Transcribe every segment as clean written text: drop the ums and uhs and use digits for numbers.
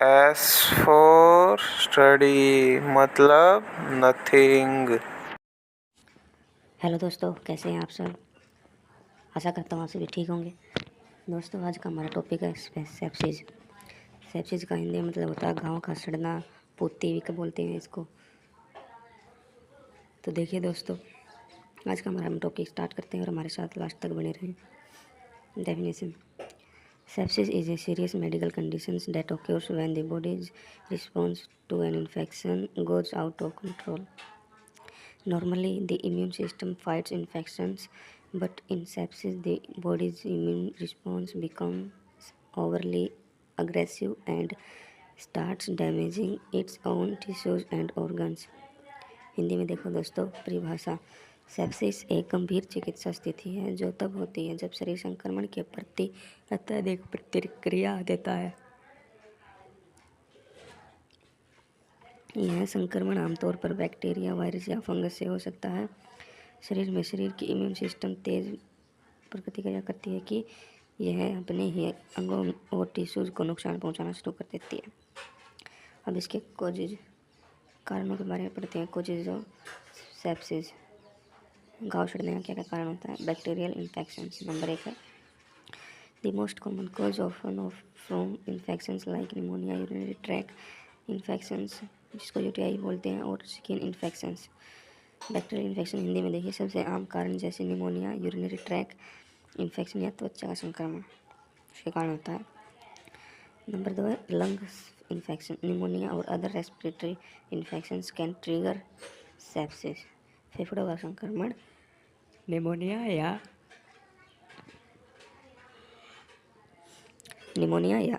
S for study मतलब nothing. Hello दोस्तों, कैसे हैं आप सब। आशा करता हूँ आप सभी ठीक होंगे। दोस्तों, आज का हमारा टॉपिक है सेप्सिस। सेप्सिस का हिंदी मतलब होता है घाव का सड़ना, पोती भी बोलते हैं इसको। तो देखिए दोस्तों, आज का हमारा हम टॉपिक स्टार्ट करते हैं और हमारे साथ लास्ट तक बने रहें। Definition: Sepsis is a serious medical condition that occurs when the body's response to an infection goes out of control. Normally, the immune system fights infections, but in sepsis, the body's immune response becomes overly aggressive and starts damaging its own tissues and organs. Hindi में देखो दोस्तों, परिभाषा: sepsis एक गंभीर चिकित्सा स्थिति है जो तब होती है जब शरीर संक्रमण के प्रति अत्यधिक प्रतिक्रिया देता है। यह संक्रमण आमतौर पर बैक्टीरिया, वायरस या फंगस से हो सकता है। शरीर की इम्यून सिस्टम तेज प्रतिक्रिया करती है कि यह अपने ही अंगों और टिश्यूज़ को नुकसान पहुंचाना शुरू कर देती है। अब इसके कोजेज कारणों के बारे में पढ़ते हैं। कोजेज ऑफ सेप्सिस: घाव सड़ने का क्या क्या कारण होता है। बैक्टीरियल इन्फेक्शन नंबर 1 है। The most common cause of from infections like pneumonia, urinary tract infections जिसको यूटीआई बोलते हैं, और skin infections. Bacterial infection Hindi में देखिए, सबसे आम कारण जैसे निमोनिया, यूरिनरी ट्रैक्ट इन्फेक्शन या त्वचा का संक्रमण उसके कारण होता है। नंबर 2 है लंग्स इन्फेक्शन। निमोनिया और other respiratory infections can trigger sepsis. फेफड़ों का संक्रमण, निमोनिया या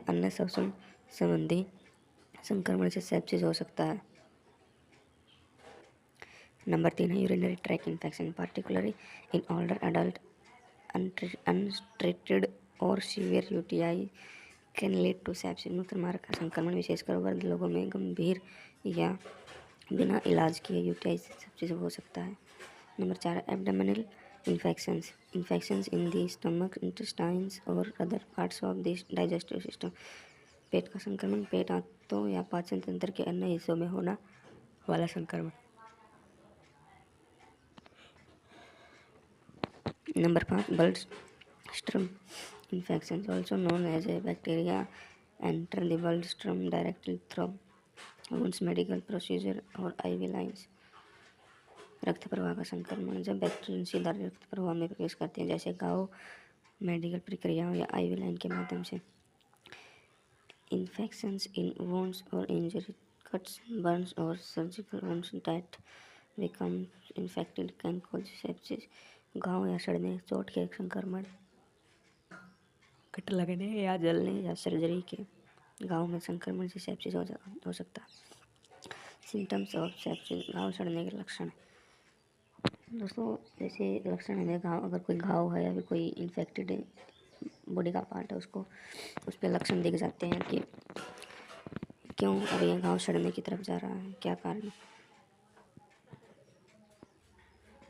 अन्य श्वसन संबंधी संक्रमण से सेप्सिस हो सकता है। नंबर 3 है urinary track infection, particularly in older adult untreated और severe UTI can lead to sepsis. मूत्र मार्ग का संक्रमण, विशेषकर वृद्ध लोगों में गंभीर या बिना इलाज किए यूटीआई से सेप्सिस हो सकता है। Number 4 abdominal infections in the stomach, intestines और other parts of the digestive system. पेट का संक्रमण, पेट, आंतों या पाचन तंत्र के अन्य हिस्सों में होना वाला संक्रमण। Number 5 blood stream infection, also known as a bacteria enter the blood stream directly through wounds, medical procedure और आईवी लाइन्स। रक्त प्रवाह का संक्रमण, जब बैक्टीरिया सीधा रक्त प्रवाह में प्रवेश करते हैं, जैसे घाव, मेडिकल प्रक्रियाओं या आईवी लाइन के माध्यम से। इन्फेक्शंस इन वुंड्स और injury, cuts, burns or surgical wounds that become infected can cause sepsis. घाव या सड़ने, चोट के संक्रमण, कट लगने या जलने या सर्जरी के घाव में संक्रमण से सेप्सिस हो सकता है। सिम्टम्स ऑफ सेप्सिस: घाव सड़ने के लक्षण। दोस्तों, जैसे लक्षण है घाव, अगर कोई घाव है या फिर कोई इन्फेक्टेड बॉडी का पार्ट है उसको, उस पर लक्षण दिख जाते हैं कि क्यों अब यह घाव सड़ने की तरफ जा रहा है, क्या कारण।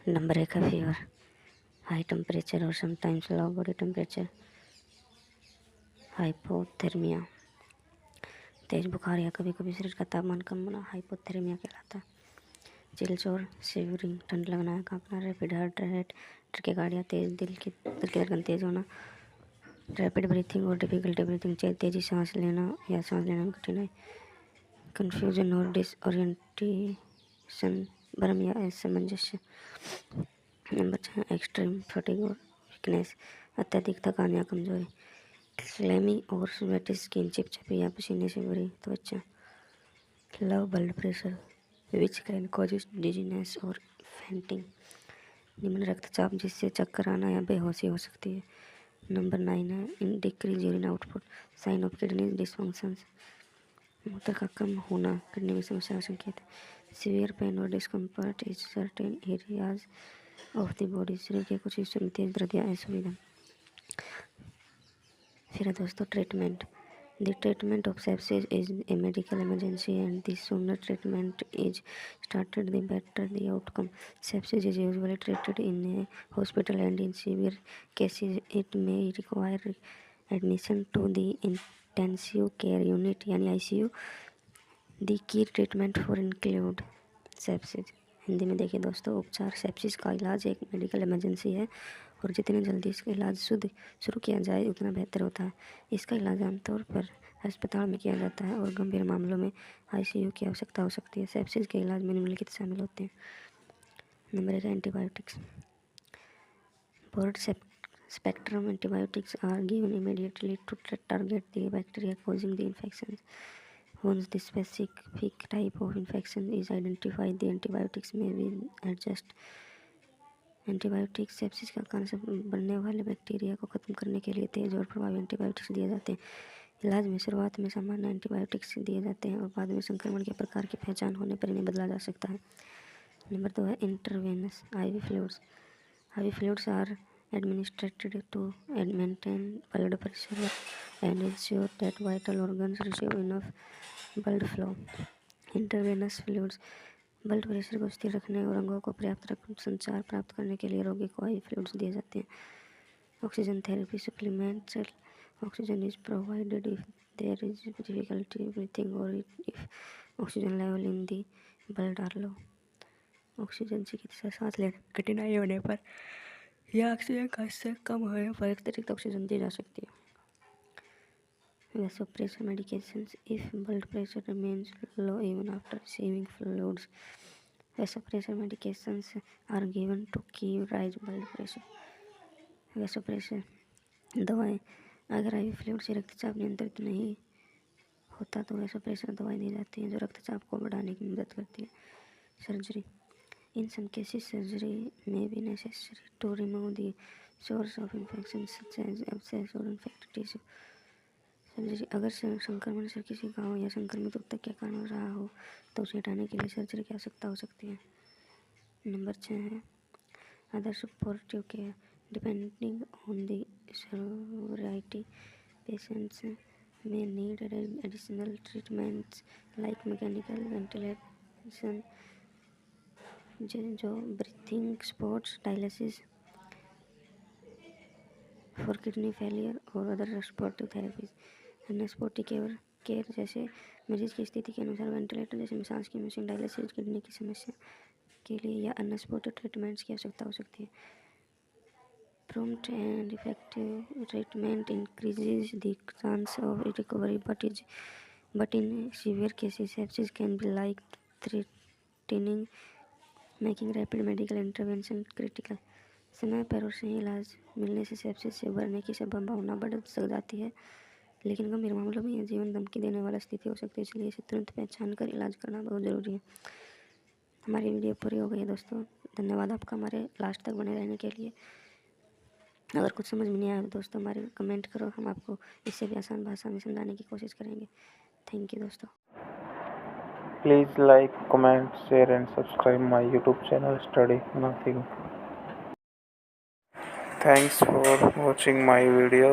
नंबर 1 है फीवर, हाई टेम्परेचर और समटाइम्स लो बॉडी टेम्परेचर। हाइपोथर्मिया, तेज बुखार या कभी कभी शरीर का तापमान कम होना हाइपोथर्मिया कहलाता है। चिल्स और शिवरिंग, ठंड लगना, कांपना। रैपिड हार्ट रेट, टर्केकार्डिया, दिल की धड़कन तेज होना। रैपिड ब्रीथिंग और डिफिकल्टी ब्रीथिंग, तेजी सांस लेना या सांस लेने में कठिनाई। कन्फ्यूजन और डिसओरिएंटेशन, भ्रम या असमंजस्य। नंबर 6 एक्सट्रीम फटीग और वीकनेस, अत्यधिक थकान या कमजोरी। क्लेमी और स्वेटी स्किन, चिपचिपी या पसीने से भरी त्वचा। Low blood pressure which can causes dizziness और फेंटिंग, निम्न रक्तचाप जिससे चक्कर आना या बेहोशी हो सकती है। नंबर 9 है in decrease urine output, sign of kidney dysfunctions, मूत्र का कम होना किडनी में समस्या का संकेत है। सीवियर पेन और discomfort is certain areas of the body, शरीर के कुछ हिस्सों में तेज दर्द या असुविधा। फिर दोस्तों treatment: the treatment of sepsis is a medical emergency and the sooner treatment is started the better the outcome. Sepsis is usually treated in a hospital and in severe cases it may require admission to the intensive care unit यानी ICU। दी की treatment for include sepsis. Hindi में देखिए दोस्तों, उपचार sepsis का इलाज एक medical emergency है और जितनी जल्दी इसका इलाज शुरू किया जाए उतना बेहतर होता है। इसका इलाज आमतौर पर अस्पताल में किया जाता है और गंभीर मामलों में ICU की आवश्यकता हो सकती है। सेप्सिस के इलाज में निम्नलिखित शामिल होते हैं। Number 1 antibiotics. Broad spectrum antibiotics are given immediately to target the bacteria causing the infection. Once the specific type of infection is identified, the antibiotics may be adjusted. Antibiotics sepsis का कारण से बनने वाले बैक्टीरिया को खत्म करने के लिए तेज और प्रभावी एंटीबायोटिक्स दिए जाते हैं। इलाज में शुरुआत में सामान्य एंटीबायोटिक्स दिए जाते हैं और बाद में संक्रमण के प्रकार की पहचान होने पर इन्हें बदला जा सकता है। नंबर 2 है intravenous IV fluids. IV fluids are administered to maintain blood pressure and ensure that vital organs receive enough blood flow. Intravenous fluids blood pressure को स्थिर रखने और अंगों को पर्याप्त रक्त संचार प्राप्त करने के लिए रोगी को IV फ्लूइड्स दिए जाते हैं। Oxygen therapy supplements oxygen is provided if there is difficulty breathing और if oxygen level in the blood are low. Oxygen चिकित्सा सांस लेने में कठिनाई होने पर या ऑक्सीजन का स्तर कम होने पर अतिरिक्त ऑक्सीजन दी जा सकती है। Vasopressor medications. If blood pressure remains low even after receiving fluids, vasopressor medications are given to keep rise blood pressure. Vasopressor दवाएं। अगर IV फ्लूइड से रक्तचाप नियंत्रित नहीं होता तो वैसोप्रेशर दवाई दी जाती है जो रक्तचाप को बढ़ाने की मदद करती है। Surgery. In some cases, surgery may be necessary to remove the source of infection such as abscess or infected tissue. Surgery. अगर संक्रमण से किसी घाव या संक्रमित ऊतक के कारण हो रहा हो तो उसे हटाने के लिए सर्जरी की आवश्यकता हो सकती है। नंबर 6 है other supportive care. Depending on the severity, patients may need additional treatments like mechanical ventilation, जो breathing supports, dialysis for kidney failure और अदर सपोर्टिव थेरेपीज। अन्य सपोर्टिव केयर जैसे मरीज की स्थिति के अनुसार वेंटिलेटर जैसे सांस की मशीन, डायलिसिस, किडनी की समस्या के लिए या अन्य सपोर्टिव ट्रीटमेंट्स की आवश्यकता हो सकती है। Prompt and effective treatment increases the chance of recovery but in severe cases sepsis can be life threatening, making rapid medical intervention critical. समय पर और सही इलाज मिलने से सेप्सिस से उभरने की संभावना बढ़ जाती है, लेकिन गंभीर मामलों में यह जीवन धमकी देने वाला स्थिति हो सकती है, इसलिए इसे तुरंत पहचान कर इलाज करना बहुत ज़रूरी है। हमारी वीडियो पूरी हो गई है दोस्तों। धन्यवाद आपका हमारे लास्ट तक बने रहने के लिए। अगर कुछ समझ में नहीं आया तो दोस्तों हमारे कमेंट करो, हम आपको इससे भी आसान भाषा में समझाने की कोशिश करेंगे। थैंक यू दोस्तों। Please like, comment, share and subscribe my YouTube channel Study Nothing. Thanks for watching my video.